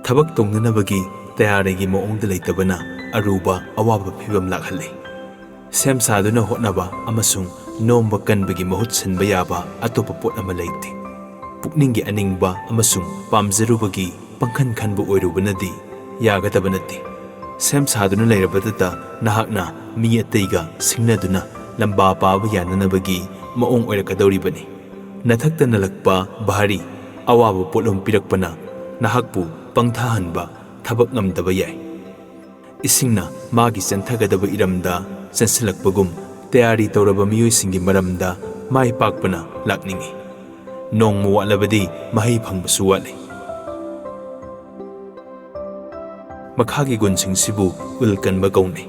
ꯊꯕꯛ ꯇꯧꯅꯅꯕꯒꯤ ꯇꯌꯥꯔꯤꯒꯤ ꯃꯑꯣꯡꯗ ꯂꯩꯇꯕꯅ ꯑꯔꯨꯕ ꯑꯋꯥꯕ ꯐꯤꯚꯝ ꯂꯥꯛꯍꯜꯂꯤ꯫ ꯁꯦꯝ ꯁꯥꯗꯨꯅ ꯍꯣꯠꯅꯕ ꯑꯃꯁꯨꯡ ꯅꯣꯝꯕ ꯀꯟꯕꯒꯤ ꯃꯍꯨꯠ ꯁꯤꯟꯕ ꯌꯥꯕ ꯑꯇꯣꯞꯄ ꯄꯣꯠ ꯑꯃ ꯂꯩꯇꯦ꯫ ꯄꯨꯛꯅꯤꯡꯒꯤ ꯑꯅꯤꯡꯕ ꯑꯃꯁꯨꯡ ꯄꯥꯝꯖꯔꯨꯕꯒꯤ ꯄꯪꯈꯟ ꯈꯟꯕ ꯑꯣꯏꯔꯨꯕꯅꯗꯤ ꯌꯥꯒꯗꯕ ꯅꯠꯇꯦ꯫ ꯁꯦꯝ ꯁꯥꯗꯨꯅ ꯂꯩꯔꯕꯗꯨꯗ ꯅꯍꯥꯛꯅ ꯃꯤ ꯑꯇꯩꯒ ꯁꯤꯡꯅꯗꯨꯅ ꯂꯝꯕꯥ ꯄꯥꯕ ꯌꯥꯅꯅꯕꯒꯤ ꯃꯑꯣꯡ ꯑꯣꯏꯔꯛꯀꯗꯧꯔꯤꯕꯅꯤ꯫ ꯅꯊꯛꯇ ꯅꯂꯛꯄ ꯚꯥꯔꯤ ꯑꯋꯥꯕ ꯄꯣꯠꯂꯨꯝ ꯄꯤꯔꯛꯄꯅ ꯅꯍꯥꯛꯄꯨ ꯄꯪꯊꯥꯍꯟꯕ ꯊꯕꯛ ꯉꯝꯗꯕ ꯌꯥꯏ꯫ ꯏꯁꯤꯡꯅ ꯃꯥꯒꯤ ꯆꯦꯟꯊꯒꯗꯕ ꯏꯔꯝꯗ ꯆꯦꯟꯁꯤꯜꯂꯛꯄꯒꯨꯝ ꯇꯌꯥꯔꯤ ꯇꯧꯔꯕ ꯃꯤꯑꯣꯏꯁꯤꯡꯒꯤ ꯃꯔꯝꯗ ꯃꯥꯏ ꯄꯥꯛꯄꯅ ꯂꯥꯛꯅꯤꯡꯏ꯫ ꯅꯣꯡꯃ ꯋꯥꯠꯂꯕꯗꯤ ꯃꯍꯩ ꯐꯪꯕꯁꯨ ꯋꯥꯠꯂꯤ꯫ ꯃꯈꯥꯒꯤ ꯒꯨꯟꯁꯤꯡꯁꯤꯕꯨ ꯎꯜ ꯀꯟꯕ ꯀꯧꯅꯩ꯫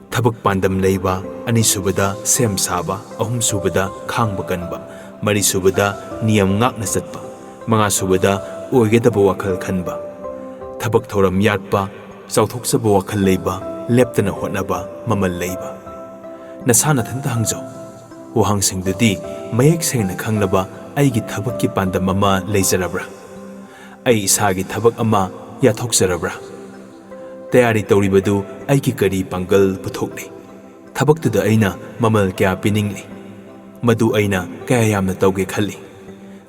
ꯊꯕꯛ ꯄꯥꯟꯗꯝ ꯂꯩꯕ, ꯑꯅꯤꯁꯨꯕꯗ ꯁꯦꯝ ꯁꯥꯕ, ꯑꯍꯨꯝꯁꯨꯕꯗ ꯈꯥꯡꯕ ꯀꯟꯕ, ꯃꯔꯤꯁꯨꯕꯗ ꯅꯤꯌꯝ ꯉꯥꯛꯅ ꯆꯠꯄ, ꯃꯉꯥꯁꯨꯕꯗ ꯑꯣꯏꯒꯗꯕ ꯋꯥꯈꯜ ꯈꯟꯕ, ꯊꯕꯛ ꯊꯧꯔꯝ ꯌꯥꯠꯄ, ꯆꯥꯎꯊꯣꯛꯆꯕ ꯋꯥꯈꯜ ꯂꯩꯕ, ꯂꯦꯞꯇꯅ ꯍꯣꯠꯅꯕ, ꯃꯃꯜ ꯂꯩꯕ꯫ ꯅꯁꯥ ꯅꯊꯟꯇ ꯍꯪꯖꯧ꯫ ꯋꯥꯍꯪꯁꯤꯡꯗꯨꯗꯤ ꯃꯌꯦꯛ ꯁꯦꯡꯅ ꯈꯪꯂꯕ ꯑꯩꯒꯤ ꯊꯕꯛꯀꯤ ꯄꯥꯟꯗꯝ ꯑꯃ ꯂꯩꯖꯔꯕ꯭ꯔꯥ? ꯑꯩ ꯏꯁꯥꯒꯤ ꯊꯕꯛ ꯑꯃ ꯌꯥꯊꯣꯛꯆꯔꯕ꯭ꯔꯥ? ꯇꯌꯥꯔꯤ ꯇꯧꯔꯤꯕꯗꯨ ꯑꯩꯒꯤ ꯀꯔꯤ ꯄꯥꯡꯒꯜ ꯄꯨꯊꯣꯛꯂꯤ? ꯊꯕꯛꯇꯨꯗ ꯑꯩꯅ ꯃꯃꯜ ꯀꯌꯥ ꯄꯤꯅꯤꯡꯂꯤ? ꯃꯗꯨ ꯑꯩꯅ ꯀꯌꯥ ꯌꯥꯝꯅ ꯇꯧꯒꯦ ꯈꯜꯂꯤ?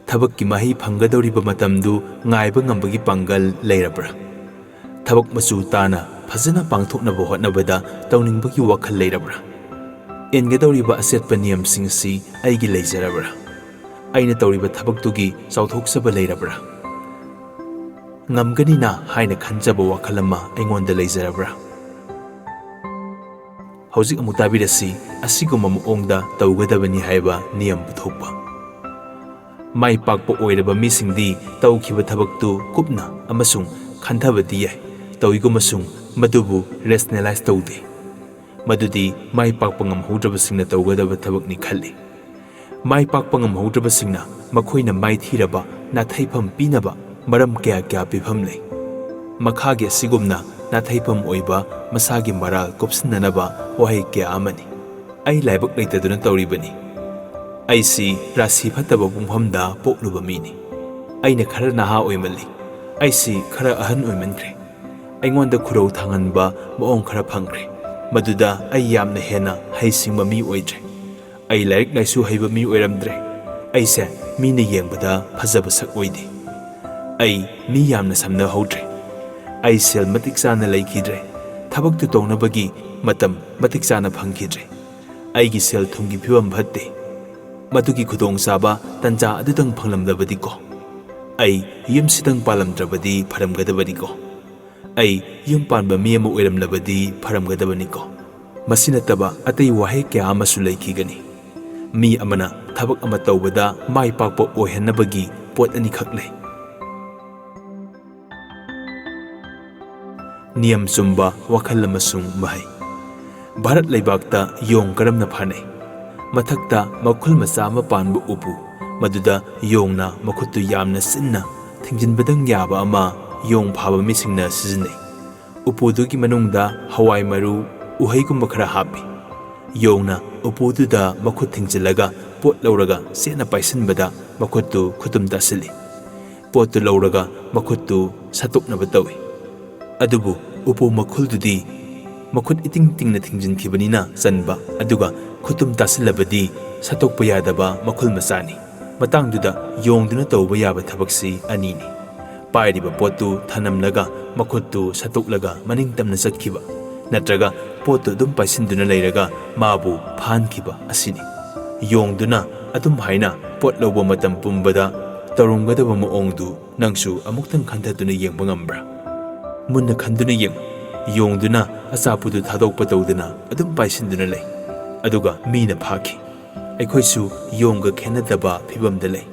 ꯊꯕꯛꯀꯤ ꯃꯍꯩ ꯐꯪꯒꯗꯧꯔꯤꯕ ꯃꯇꯝꯗꯨ ꯉꯥꯏꯕ ꯉꯝꯕꯒꯤ ꯄꯥꯡꯒꯜ ꯂꯩꯔꯕ꯭ꯔꯥ? ꯊꯕꯛ ꯃꯆꯨ ꯇꯥꯅ ꯐꯖꯅ ꯄꯥꯡꯊꯣꯛꯅꯕ ꯍꯣꯠꯅꯕꯗ ꯇꯧꯅꯤꯡꯕꯒꯤ ꯋꯥꯈꯜ ꯂꯩꯔꯕ꯭ꯔꯥ? ꯏꯟꯒꯗꯧꯔꯤꯕ ꯑꯆꯦꯠꯄ ꯅꯤꯌꯝꯁꯤꯡ ꯑꯁꯤ ꯑꯩꯒꯤ ꯂꯩꯖꯔꯕ꯭ꯔꯥ? ꯑꯩꯅ ꯇꯧꯔꯤꯕ ꯊꯕꯛꯇꯨꯒꯤ ꯆꯥꯎꯊꯣꯛꯆꯕ ꯂꯩꯔꯕ꯭ꯔꯥ? ꯉꯝꯒꯅꯤꯅ ꯍꯥꯏꯅ ꯈꯟꯖꯕ ꯋꯥꯈꯜ ꯑꯃ ꯑꯩꯉꯣꯟꯗ ꯂꯩꯖꯔꯕ꯭ꯔꯥ? ꯍꯧꯖꯤꯛ ꯑꯃꯨꯛ ꯇꯥꯕꯤꯔꯁꯤ ꯑꯁꯤꯒꯨꯝꯕ ꯃꯑꯣꯡꯗ ꯇꯧꯒꯗꯕꯅꯤ ꯍꯥꯏꯕ ꯅꯤꯌꯝ ꯄꯨꯊꯣꯛꯄ꯫ ꯃꯥꯏ ꯄꯥꯛꯄ ꯑꯣꯏꯔꯕ ꯃꯤꯁꯤꯡꯗꯤ ꯇꯧꯈꯤꯕ ꯊꯕꯛꯇꯨ ꯀꯨꯞꯅ ꯑꯃꯁꯨꯡ ꯈꯟꯊꯕꯗꯤ ꯌꯥꯏ, ꯇꯧꯏꯒꯨꯝꯕꯁꯨꯡ ꯃꯗꯨꯕꯨ ꯔꯦꯁꯅꯦꯂꯥꯏꯖ ꯇꯧꯗꯦ꯫ ꯃꯗꯨꯗꯤ ꯃꯥꯏ ꯄꯥꯛꯄ ꯉꯝꯍꯧꯗ꯭ꯔꯕꯁꯤꯡꯅ ꯇꯧꯒꯗꯕ ꯊꯕꯛꯅꯤ ꯈꯜꯂꯤ꯫ ꯃꯥꯏ ꯄꯥꯛꯄ ꯉꯝꯍꯧꯗ꯭ꯔꯕꯁꯤꯡꯅ ꯃꯈꯣꯏꯅ ꯃꯥꯏꯊꯤꯔꯕ ꯅꯥꯊꯩꯐꯝ ꯄꯤꯅꯕ ꯃꯔꯝ ꯀꯌꯥ ꯄꯤꯐꯝ ꯂꯩ꯫ ꯃꯈꯥꯒꯤ ꯑꯁꯤꯒꯨꯝꯅ ꯅꯥꯊꯩꯐꯝ ꯑꯣꯏꯕ ꯃꯁꯥꯒꯤ ꯃꯔꯥꯜ ꯀꯨꯞꯁꯤꯟꯅꯅꯕ ꯋꯥꯍꯩ ꯀꯌꯥ ꯑꯃꯅꯤ꯫ ꯑꯩ ꯂꯥꯏꯕꯛ ꯂꯩꯇꯗꯨꯅ ꯇꯧꯔꯤꯕꯅꯤ꯫ ꯑꯩꯁꯤ ꯔꯥꯁꯤ ꯐꯠꯇꯕ ꯄꯨꯡꯐꯝꯗ ꯄꯣꯛꯂꯨꯕ ꯃꯤꯅꯤ꯫ ꯑꯩꯅ ꯈꯔ ꯅꯍꯥ ꯑꯣꯏꯃꯜꯂꯤ꯫ ꯑꯩꯁꯤ ꯈꯔ ꯑꯍꯟ ꯑꯣꯏꯃꯟꯈ꯭ꯔꯦ꯫ ꯑꯩꯉꯣꯟꯗ ꯈꯨꯔꯧ ꯊꯥꯡꯍꯟꯕ ꯃꯑꯣꯡ ꯈꯔ ꯐꯪꯈ꯭ꯔꯦ꯫ ꯃꯗꯨꯗ ꯑꯩ ꯌꯥꯝꯅ ꯍꯦꯟꯅ ꯍꯩꯁꯤꯡꯕ ꯃꯤ ꯑꯣꯏꯗ꯭ꯔꯦ꯫ ꯑꯩ ꯂꯥꯏꯔꯤꯛ ꯂꯥꯏꯁꯨ ꯍꯩꯕ ꯃꯤ ꯑꯣꯏꯔꯝꯗ꯭ꯔꯦ꯫ ꯑꯩꯁꯦ ꯃꯤꯅ ꯌꯦꯡꯕꯗ ꯐꯖꯕ ꯁꯛ ꯑꯣꯏꯗꯦ꯫ ꯑꯩ ꯃꯤ ꯌꯥꯝꯅ ꯁꯝꯅꯍꯧꯗ꯭ꯔꯦ꯫ ꯑꯩ ꯁꯦꯜ ꯃꯇꯤꯛ ꯆꯥꯅ ꯂꯩꯈꯤꯗ꯭ꯔꯦ꯫ ꯊꯕꯛꯇꯨ ꯇꯧꯅꯕꯒꯤ ꯃꯇꯝ ꯃꯇꯤꯛ ꯆꯥꯅ ꯐꯪꯈꯤꯗ꯭ꯔꯦ꯫ ꯑꯩꯒꯤ ꯁꯦꯜ ꯊꯨꯝꯒꯤ ꯐꯤꯕꯝ ꯐꯠꯇꯦ꯫ ꯃꯗꯨꯒꯤ ꯈꯨꯗꯣꯡꯆꯥꯕ ꯇꯟꯖꯥ ꯑꯗꯨꯗꯪ ꯐꯪꯂꯝꯂꯕꯗꯤꯀꯣ? ꯑꯩ ꯌꯨꯝꯁꯤꯗꯪ ꯄꯥꯜꯂꯝꯗ꯭ꯔꯕꯗꯤ ꯐꯔꯝꯒꯗꯕꯅꯤꯀꯣ? ꯑꯩ ꯌꯨꯝ ꯄꯥꯟꯕ ꯃꯤ ꯑꯃ ꯑꯣꯏꯔꯝꯂꯕꯗꯤ ꯐꯔꯝꯒꯗꯕꯅꯤꯀꯣ? ꯃꯁꯤ ꯅꯠꯇꯕ ꯑꯇꯩ ꯋꯥꯍꯩ ꯀꯌꯥ ꯑꯃꯁꯨ ꯂꯩꯈꯤꯒꯅꯤ꯫ ꯃꯤ ꯑꯃꯅ ꯊꯕꯛ ꯑꯃ ꯇꯧꯕꯗ ꯃꯥꯏ ꯄꯥꯛꯄ ꯑꯣꯏꯍꯟꯅꯕꯒꯤ ꯄꯣꯠ ꯑꯅꯤꯈꯛ ꯂꯩ: ꯅꯤꯌꯝ ꯆꯨꯝꯕ ꯋꯥꯈꯜ ꯑꯃꯁꯨꯡ ꯃꯍꯩ꯫ ꯚꯥꯔꯠ ꯂꯩꯕꯥꯛꯇ ꯌꯣꯡ ꯀꯔꯝꯅ ꯐꯥꯅꯩ? ꯃꯊꯛꯇ ꯃꯈꯨꯜ ꯃꯆꯥ ꯑꯃ ꯄꯥꯟꯕ ꯎꯄꯨ, ꯃꯗꯨꯗ ꯌꯣꯡꯅ ꯃꯈꯨꯠꯇꯨ ꯌꯥꯝꯅ ꯆꯤꯟꯅ ꯊꯤꯡꯖꯤꯟꯕꯗꯪ ꯌꯥꯕ ꯑꯃ ꯌꯣꯡ ꯐꯥꯕ ꯃꯤꯁꯤꯡꯅ ꯁꯤꯖꯤꯟꯅꯩ꯫ ꯎꯄꯨꯗꯨꯒꯤ ꯃꯅꯨꯡꯗ ꯍꯋꯥꯏ ꯃꯔꯨ, ꯎꯍꯩꯒꯨꯝꯕ ꯈꯔ ꯍꯥꯞꯄꯤ꯫ ꯌꯣꯡꯅ ꯎꯄꯨꯗꯨꯗ ꯃꯈꯨꯠ ꯊꯤꯡꯖꯤꯜꯂꯒ ꯄꯣꯠ ꯂꯧꯔꯒ ꯆꯦꯠꯅ ꯄꯥꯏꯁꯤꯟꯕꯗ ꯃꯈꯨꯠꯇꯨ ꯈꯨꯇꯨꯝ ꯇꯥꯁꯤꯜꯂꯤ꯫ ꯄꯣꯠꯇꯨ ꯂꯧꯔꯒ ꯃꯈꯨꯠꯇꯨ ꯁꯠꯇꯣꯛꯅꯕ ꯇꯧꯏ꯫ ꯑꯗꯨꯕꯨ ꯎꯄꯨ ꯃꯈꯨꯜꯗꯨꯗꯤ ꯃꯈꯨꯠ ꯏꯇꯤꯡ ꯇꯤꯡꯅ ꯊꯤꯡꯖꯤꯟꯈꯤꯕꯅꯤꯅ ꯆꯟꯕ, ꯑꯗꯨꯒ ꯈꯨꯇꯨꯝ ꯇꯥꯁꯤꯜꯂꯕꯗꯤ ꯁꯠꯇꯣꯛꯄ ꯌꯥꯗꯕ ꯃꯈꯨꯜ ꯃꯆꯥꯅꯤ꯫ ꯃꯇꯥꯡꯗꯨꯗ ꯌꯣꯡꯗꯨꯅ ꯇꯧꯕ ꯌꯥꯕ ꯊꯕꯛꯁꯤ ꯑꯅꯤꯅꯤ: ꯄꯥꯏꯔꯤꯕ ꯄꯣꯠꯇꯨ ꯊꯅꯝꯂꯒ ꯃꯈꯨꯠꯇꯨ ꯁꯠꯇꯣꯛꯂꯒ ꯃꯅꯤꯡ ꯇꯝꯅ ꯆꯠꯈꯤꯕ, ꯅꯠꯇ꯭ꯔꯒ ꯄꯣꯠꯇꯨ ꯑꯗꯨꯝ ꯄꯥꯏꯁꯤꯟꯗꯨꯅ ꯂꯩꯔꯒ ꯃꯥꯕꯨ ꯐꯥꯍꯟꯈꯤꯕ ꯑꯁꯤꯅꯤ꯫ ꯌꯣꯡꯗꯨꯅ ꯑꯗꯨꯝ ꯍꯥꯏꯅ ꯄꯣꯠ ꯂꯧꯕ ꯃꯇꯝ ꯄꯨꯝꯕꯗ ꯇꯧꯔꯝꯒꯗꯕ ꯃꯑꯣꯡꯗꯨ ꯅꯪꯁꯨ ꯑꯃꯨꯛꯇꯪ ꯈꯟꯊꯗꯨꯅ ꯌꯦꯡꯕ ꯉꯝꯕ꯭ꯔꯥ? ꯃꯨꯟꯅ ꯈꯟꯗꯨꯅ ꯌꯦꯡꯉꯨ꯫ ꯌꯣꯡꯗꯨꯅ ꯑꯆꯥꯄꯣꯠꯇꯨ ꯊꯥꯗꯣꯛꯄ ꯇꯧꯗꯨꯅ ꯑꯗꯨꯝ ꯄꯥꯏꯁꯤꯟꯗꯨꯅ ꯂꯩ, ꯑꯗꯨꯒ ꯃꯤꯅ ꯐꯥꯈꯤ꯫ ꯑꯩꯈꯣꯏꯁꯨ ꯌꯣꯡꯒ ꯈꯦꯟꯅꯗꯕ ꯐꯤꯚꯝꯗ ꯂꯩ꯫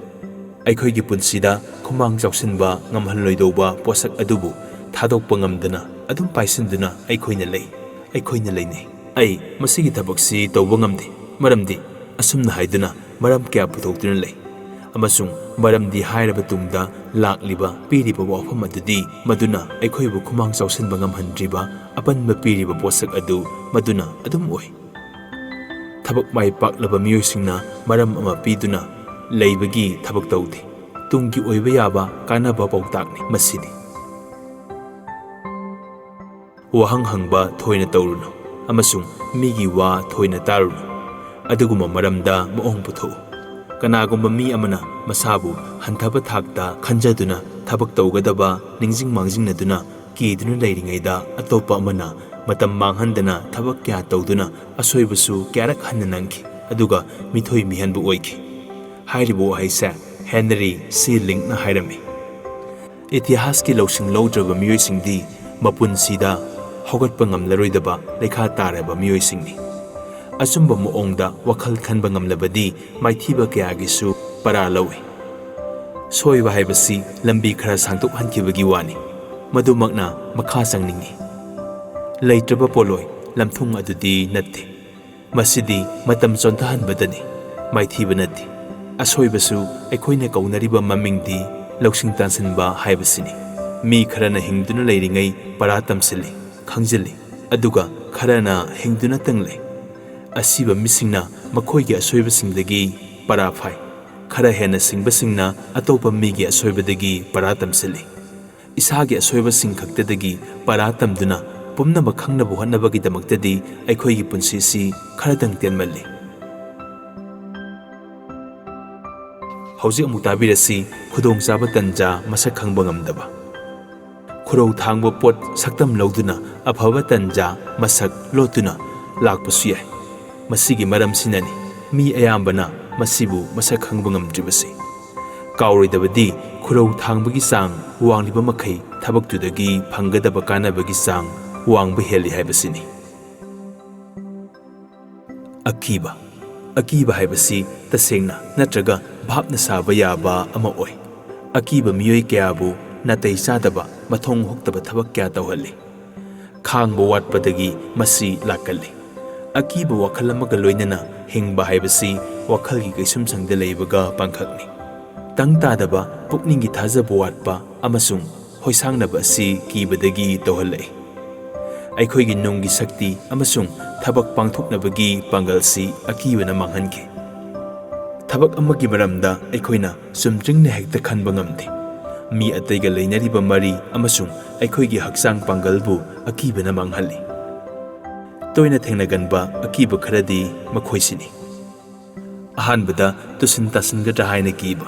ꯑꯩꯈꯣꯏꯒꯤ ꯄꯨꯟꯁꯤꯗ ꯈꯨꯃꯥꯡ ꯆꯥꯎꯁꯤꯟꯕ ꯉꯝꯍꯜꯂꯣꯏꯗꯧꯕ ꯄꯣꯠꯁꯛ ꯑꯗꯨꯕꯨ ꯊꯥꯗꯣꯛꯄ ꯉꯝꯗꯅ ꯑꯗꯨꯝ ꯄꯥꯏꯁꯤꯟꯗꯨꯅ ꯑꯩꯈꯣꯏꯅ ꯂꯩ, ꯑꯩꯈꯣꯏꯅ ꯂꯩꯅꯩ꯫ ꯑꯩ ꯃꯁꯤꯒꯤ ꯊꯕꯛꯁꯤ ꯇꯧꯕ ꯉꯝꯗꯦ, ꯃꯔꯝꯗꯤ ꯑꯁꯨꯝꯅ ꯍꯥꯏꯗꯨꯅ ꯃꯔꯝ ꯀꯌꯥ ꯄꯨꯊꯣꯛꯇꯨꯅ ꯂꯩ꯫ ꯑꯃꯁꯨꯡ ꯃꯔꯝꯗꯤ ꯍꯥꯏꯔꯕ ꯇꯨꯡꯗ ꯂꯥꯛꯂꯤꯕ ꯄꯤꯔꯤꯕ ꯋꯥꯐꯝ ꯑꯗꯨꯗꯤ ꯃꯗꯨꯅ ꯑꯩꯈꯣꯏꯕꯨ ꯈꯨꯃꯥꯡ ꯆꯥꯎꯁꯤꯟꯕ ꯉꯝꯍꯟꯗ꯭ꯔꯤꯕ ꯑꯄꯟꯕ ꯄꯤꯔꯤꯕ ꯄꯣꯠꯁꯛ ꯑꯗꯨ ꯃꯗꯨꯅ ꯑꯗꯨꯝ ꯑꯣꯏ꯫ ꯊꯕꯛ ꯃꯥꯏ ꯄꯥꯛꯂꯕ ꯃꯤꯑꯣꯏꯁꯤꯡꯅ ꯃꯔꯝ ꯑꯃ ꯄꯤꯗꯨꯅ ꯂꯩꯕꯒꯤ ꯊꯕꯛ ꯇꯧꯗꯦ꯫ ꯇꯨꯡꯒꯤ ꯑꯣꯏꯕ ꯌꯥꯕ ꯀꯥꯟꯅꯕ ꯄꯥꯎꯇꯥꯛꯅꯤ ꯃꯁꯤꯗꯤ꯫ wahang hangba thoina tawruno amasung migi wa thoina taruno aduguma maramda maong putho kanagumba mi amana masabu hanthaba thakta khanjaduna thabak tawgadaba ningjing mangjingnaduna kiduna leiringaida atopa amana matam manghandana thabak kya tawduna asoibasu kyarak hanna nangki aduga mithoi mihanbu oiki hairibo haisa Henry C. Link na hairami itihas ki lawsing lawdraba miyoisingdi mapunsida hogatpa ngamlaroidaba lekha taraba miyoisingni asumba moongda wakhal khanba ngamlabadi maithiba kyagisu para lawi soiba haibasi lambi khara sangtok hankhibagi wani madumakna makha sangningi leitraba poloi lamthung adudi natte masidi matam chontahanbadani maithiba natti asoibasu ekhoina kaunariba mamingdi lawsing tansanba haibasini mi kharana hingduna leiringai para tamsili khangjili aduga kharana hingduna tangle asiba misingna makhoigi asoibasingdagi para phai khara hena singbasingna atopa migi asoibadagi para tamsili isagi asoibasing khaktadagi para tamduna pumna makhangna buhanabagi damaktadi aikhoigi punsisi kharadang tenmalli hauji amutabirasi khudong chaba tanja masak khangba ngamdaba khurau thangba pot saktam lawduna aphaba tanja masak lotuna lakpasu yai masigi maram sinani mi ayambana masibu masak khangba ngamdribasi kauritabadi khurau thangbagi sang wangliba makhai thabaktudagi phangadaba kanabagi sang wangba heli haibasini akiba haibasi tasengna natraga bhapna saba yaba ama oi akiba miyoi kyabu natai sadaba mathong hoktaba thabak kya tawhalli khangba watpadagi masi lakalli akiba wakhal amaga loinana hingba haibasi wakhalgi kaisum sangda leibaga pangkhakni tangtadaba pukningi thajaba watpa amasung hoisangnaba asi kibadagi tawhallai aikhoigi nunggi sakti amasung thabak pangthoknabagi pangalsi akibana manghanki thabak amagi maramda aikhoina sumjingna hekta khanba ngamde mi ataiga leinariba mari amasung aikhoigi haksang pangalbu akibana manghalli toina thengnaganba akiba kharadi makhoisini ahanbada tusin tasingadra haina kiba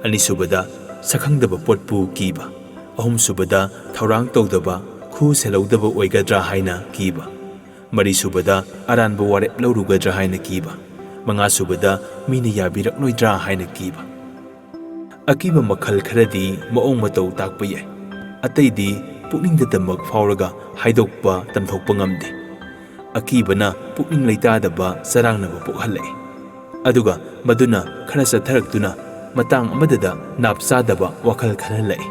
anisubada sakhangdaba potpu kiba ahumsubada thaurang tawdaba khu selawdaba oigadra haina kiba marisubada aranba warep lawrugadra haina kiba mangasubada mina yabiraknoidra haina kiba akiba makhal kharadi maong matau takpa yai ataidi pukningda damak fauraga haidokpa tamthokpa ngamde akibana pukning leitadaba sarangnaba pokhalai aduga maduna khara satharakduna matang amadada napsadaba wakhal khalhalai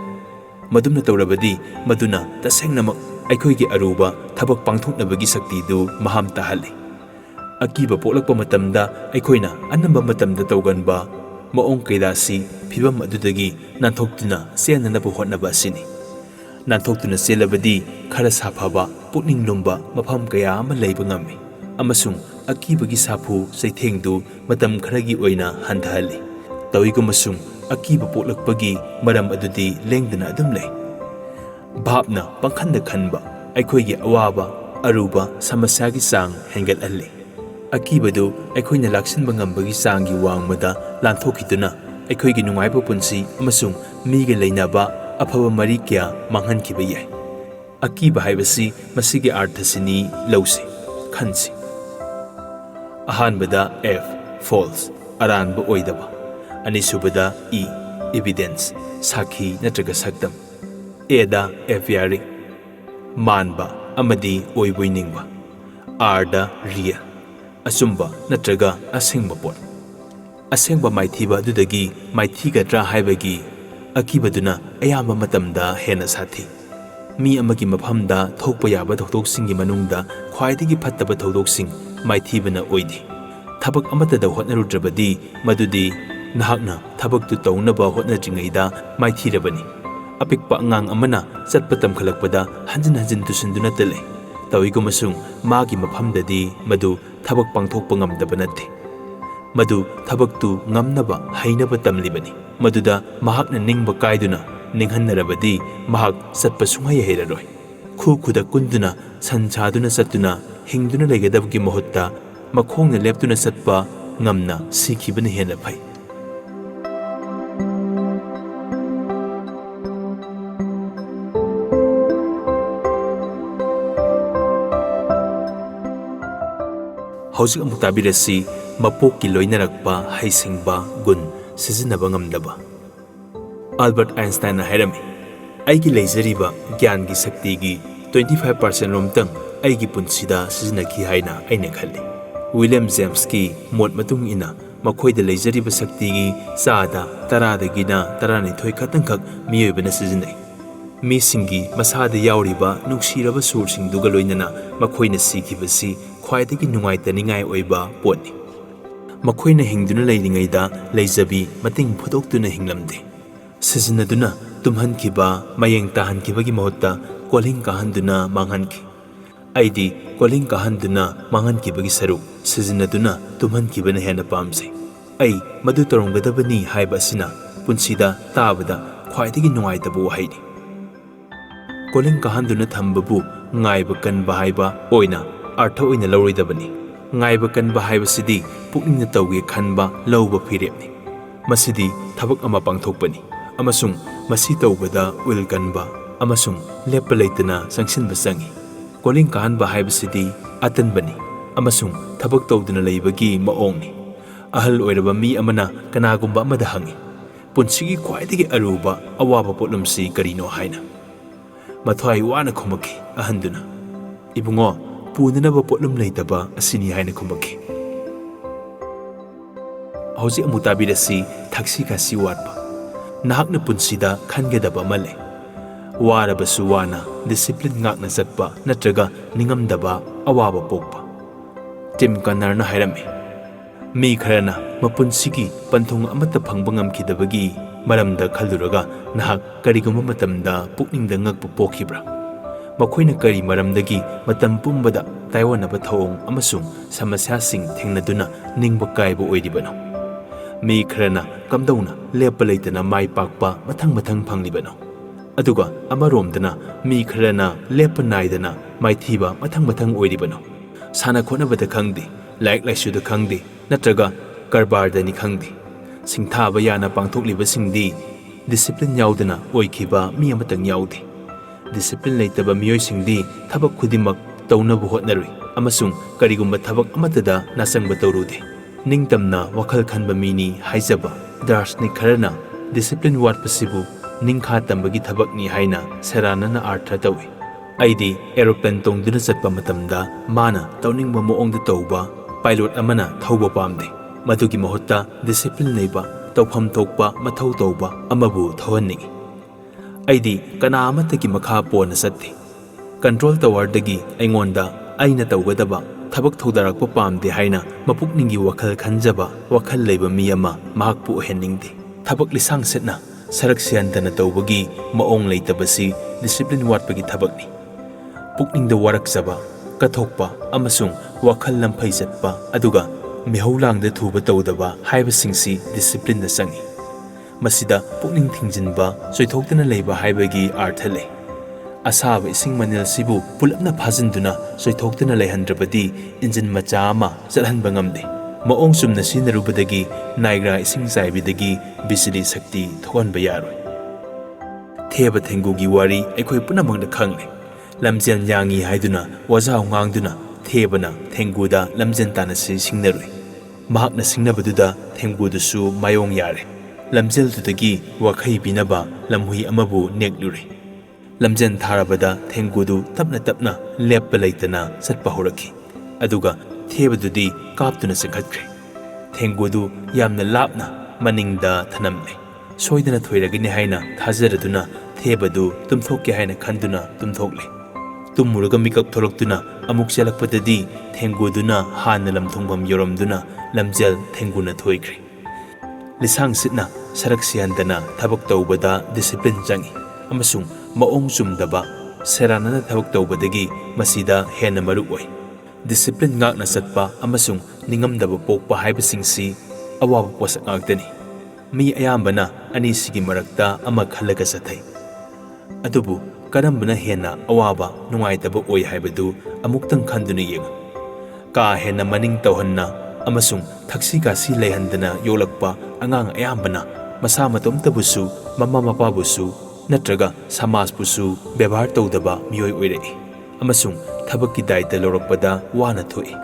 madumna tawrabadi maduna tasengnamak aikhoigi aruba thabak pangthoknabagi saktidu maham tahalli akiba poklakpa matamda aikhoina anamba matamda tawganba maong kaidasi phibam adudagi nanthokduna senanabu hotnaba asini nanthokduna selabadi khara saphaba pukning lumba mafam kaya ama leiba ngami amasung akibagi sapu saithengdu matam kharagi oina handhalli tawigumasung akiba poklakpagi maram adudi lengdana adum lei bhapna pangkhanda khanba aikhoigi awaba aruba samasyagi sang hengat alli akibadu aikhoina laksinba ngambagi sangi wangmada lanthokiduna aikhoigi nungaiba punsi amasung miga leinaba afaba mari kya manghankiba yai akiba haibasi masigi arthasini lause khansi ahanbada f false aranba oidaba anisubada e evidence sakhi natraga saktam eda aviary manba amadi oiboiningba arda ria asumba natraga asengba pot asengba maithiba adudagi maithigadra haibagi akibaduna ayamba matamda hena sathi mi amagi maphamda thokpa yaba thokdoksingi manungda khwaidagi phattaba thokdoksing maithibana oidi thabak amatada hotnarudrabadi madudi nahakna thabaktu tawnaba hotnajingaida maithirabani apikpa angang amana chatpa tamkhalakpada hanjin hanjin tusinduna tale tawigumasung magi maphamdadi madu thabak pangthokpa ngamdaba natte madu thabaktu ngamnaba hainaba tamlibani maduda mahakna ningba kaiduna ninghannarabadi mahak chatpa sungai heiraroi khu khuda kunduna san chaduna satuna hingduna legadabgi mahutta makhongna leptuna satpa ngamna sikhibana hena phai. Hauzik amuk tabirasi mapokki loinarakpa haisingba gun sizinaba ngamdaba. Albert Einstein hairami aigi leizariba gyan gi sakti gi 25% romtang aigi punsida sizinaki haina aina khalli. William James ki mot matung ina makhoida leizariba sakti gi saada taradagina taranithoi khatangkhak miyoibana sizinai. Mi singi masada yauriba nuksiraba sursing duga loinana makhoina sikhibasi khwaidagi nungaitaningai oiba potni. Makhoina hingduna leiringaida leizabi mating phudoktuna hinglamde. Sizinaduna tumhankiba mayeng tahankibagi mahutta koling kahanduna manghanki. Aidi koling kahanduna manghankibagi saruk sizinaduna tumhankibana hena pamse. Ai madu toronggadabani haiba asina punsida tabada khwaidagi nungaitaba wahaini. Koling kahanduna thambabu ngaiba kanba haiba oina artha oina lawroidabani. Ngaiba kanba haibasidi pukningna tawge khanba lawba phirepni. Masidi thabak ama pangthokpani. Amasung masi tawbada wil kanba amasung lepa leitana sangsinba sangi. Koling kahanba haibasidi atanbani. Amasung thabak tawduna leibagi maongni. Ahal oiraba mi amana kanagumba amada hangi. Punsigi khwaidagi aruba awaba potlumsi karino haina. Mathwai wana khumaki ahanduna. Ibungo punanaba potlum leitaba asini haina khumaki. Hauzik amuk tabirasi thaksi kasi watpa. Nahakna punsida khangadaba male. Warabasu wana discipline ngakna satpa natraga ningamdaba awaba pokpa. Tim Kanarna hairami. Mi kharana mapunsigi panthong amata phangba ngamkhidabagi maramda khalduraga nahak kariguma matamda pukningda ngakpa pokhibra. Makhoina kari maramdagi matam pumbada taiwanaba thawong amasung samasyasing thengnaduna ningba kaiba oiribano. Mi kharana kamdauna lepa leitana mai pakpa mathang phanglibano. Aduga amaromdana mi kharana lepa naidana maithiba mathang oiribano. Sana khonabada khangdi, laik laisuda khangdi, natraga karbardani khangdi. Singthaba yana pangthokliba singdi discipline yaudana oikhiba mi amatang yaudi. Discipline leitaba miyoi singdi thabak khudimak tawnabu hotnarui amasung karigumba thabak amatada nasangba tawrude. Ningtamna wakhal khanba mini haijaba darsnik kharana discipline watpasibu ningkha tambagi thabakni haina seranana artha tawi. Aidi aeroplane tongduna satpa matamda mana tawningba moongda tawba pilot amana thawba pamde. Madugi mahutta discipline leiba tawpham thokpa mathau tawba amabu thawanningi. Aidi kana amatagi makha pona satti. Control tower dagi aingonda aina tawgadaba thabak thaudarakpa pamde haina mapukningi wakhal khanjaba wakhal leiba mi ama mahakpu oheningde. Thabak lisang setna sarak siantana tawbagi maong leitabasi discipline watpagi thabakni. Pukningda warakjaba kathokpa amasung wakhal lamphai chatpa aduga mihaulangda thuba tawdaba haibasingsi discipline na sangi. Masida pukning thingjinba soithoktana leiba haibagi artha lei. Asaba ising manil sibu pulapna phajinduna soithoktana leihandrabadi injin macha ama chalhanba ngamde. Maong sumna sinarubadagi naigra ising saibidagi bisili sakti thokanba yaroi. Theba thengugi wari aikhoi punamangda khangle. Lamjen yangi haiduna wajau ngangduna thebana thenguda lamjen tanasi singnarui. Mahakna singnabaduda thengudusu mayong yare. Lamjel tudagi wakhai binaba lamhui amabu neklure. Lamjen tharabada thengudu tapna lepa leitana satpa horaki. Aduga thebadudi kaptuna sanghatkre. Thengudu yamna lapna maningda thanamle. Soidana thoiragini haina thajaraduna thebadu tumthokke haina khanduna tumthokle. Tumuraga mikap tholoktuna amuk chalakpadadi thenguduna hana lamthongbam yoramduna lamjel thenguna thoikre. Lisang sitna sarak siandana thabak tawbada discipline jangi amasung maong sumdaba seranana thabak tawbadagi masida hena maru oi. Discipline ngakna satpa amasung ningamdaba pokpa haibasingsi awaba posak ngakdani. Mi ayambana anisigi marakta ama khalaga sathai. Adubu ꯀꯔꯝꯕꯅ ꯍꯦꯟꯅ ꯑꯋꯥꯕ ꯅꯨꯡꯉꯥꯏꯇꯕ ꯑꯣꯏ ꯍꯥꯏꯕꯗꯨ ꯑꯃꯨꯛꯇꯪ ꯈꯟꯗꯨꯅ ꯌꯦꯡꯉꯨ꯫ ꯀꯥ ꯍꯦꯟꯅ ꯃꯅꯤꯡ ꯇꯧꯍꯟꯅ ꯑꯃꯁꯨꯡ ꯊꯛꯁꯤ ꯈꯥꯁꯤ ꯂꯩꯍꯟꯗꯅ ꯌꯣꯛꯂꯛꯄ ꯑꯉꯥꯡ ꯑꯌꯥꯝꯕꯅ ꯃꯁꯥ ꯃꯇꯣꯝꯇꯕꯨꯁꯨ ꯃꯃꯥ ꯃꯄꯥꯕꯨꯁꯨ ꯅꯠꯇ꯭ꯔꯒ ꯁꯃꯥꯖꯄꯨꯁꯨ ꯕꯦꯚꯥꯔ ꯇꯧꯗꯕ ꯃꯤꯑꯣꯏ ꯑꯣꯏꯔꯛꯏ ꯑꯃꯁꯨꯡ ꯊꯕꯛꯀꯤ ꯗꯥꯏꯇ ꯂꯧꯔꯛꯄꯗ ꯋꯥꯅ ꯊꯣꯛꯏ꯫